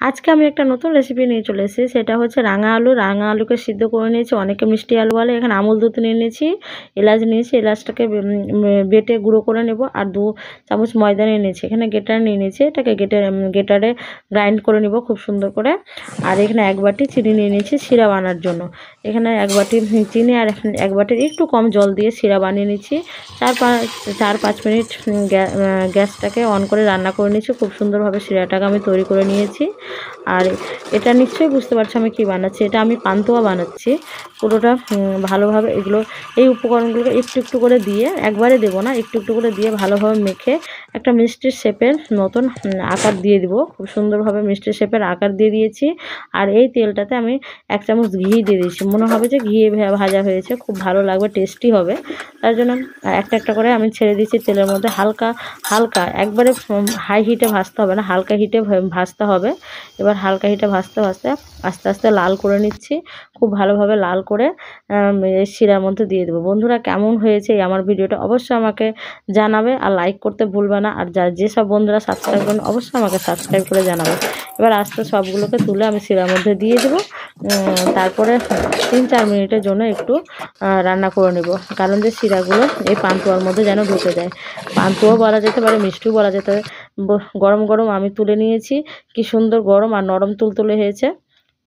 আজকে আমি একটা নতুন রেসিপি নিয়ে চলে এসেছি, সেটা হচ্ছে রাঙা আলু। রাঙা আলুকে সিদ্ধ করে নিয়েছি, অনেকে মিষ্টি আলু বলে। এখানে আমুল দুধ নিয়ে নিয়েছি, এলাচ নিয়েছি, এলাচটাকে বেটে গুঁড়ো করে নেব। আর 2 চামচ ময়দা নিয়ে নিয়েছি, এখানে গেটার নিয়ে নিয়েছি, এটাকে গেটারে গ্রাইন্ড করে নিব খুব সুন্দর করে। আর এখানে 1 বাটি চিনি নিয়ে নিয়েছি সিরা বানার জন্য। এখানে 1 বাটি চিনি আর 1 বাটির একটু কম জল দিয়ে সিরা বানিয়ে নিচ্ছি। 4-5 মিনিট গ্যাসটাকে অন করে রান্না করে নিয়েছি। খুব সুন্দরভাবে সিরাটাকে আমি তৈরি করে নিয়েছি। আর এটা নিশ্চয়ই বুঝতে পারছো আমি কি বানাচ্ছি। এটা আমি পান্তুয়া বানাচ্ছি। পুরোটা ভালোভাবে এই উপকরণগুলোকে একটু একটু করে দিয়ে, একবারে দেবো না, একটু একটু করে দিয়ে ভালোভাবে মেখে একটা মিষ্টির শেপের মতন আকার দিয়ে দিব। খুব সুন্দরভাবে মিষ্টির শেপের আকার দিয়ে দিয়েছি। আর এই তেলটাতে আমি 1 চামচ ঘি দিয়ে দিয়েছি। মনে হবে যে ঘিয়ে ভাজা হয়েছে, খুব ভালো লাগবে, টেস্টি হবে। তার জন্য একটা একটা করে আমি ছেড়ে দিচ্ছি তেলের মধ্যে। হালকা হালকা, একবারে হাই হিটে ভাজতে হবে না, হালকা হিটে ভাজতে হবে। এবার হালকা হিটে ভাজতে ভাজতে আস্তে আস্তে লাল করে নিচ্ছি। খুব ভালোভাবে লাল করে এই শিরার মধ্যে দিয়ে দেবো। বন্ধুরা, কেমন হয়েছে আমার ভিডিওটা অবশ্যই আমাকে জানাবে, আর লাইক করতে ভুলবে না। আর যেসব বন্ধুরা সাবস্ক্রাইব করেন অবশ্যই আমাকে সাবস্ক্রাইব করে জানাবে। এবার আস্তে সবগুলোকে তুলে আমি শিরার মধ্যে দিয়ে দেবো। তারপরে 3-4 মিনিটের জন্য একটু রান্না করে নেব, কারণ যে শিরাগুলো এই পান্তুয়ার মধ্যে যেন ঢুকে যায়। পান্তুয়াও বলা যেতে পারে, মিষ্টিও বলা যেতে পারে। গরম গরম আমি তুলে নিয়েছি, কি সুন্দর গরম আর নরম তুলতুলে হয়েছে।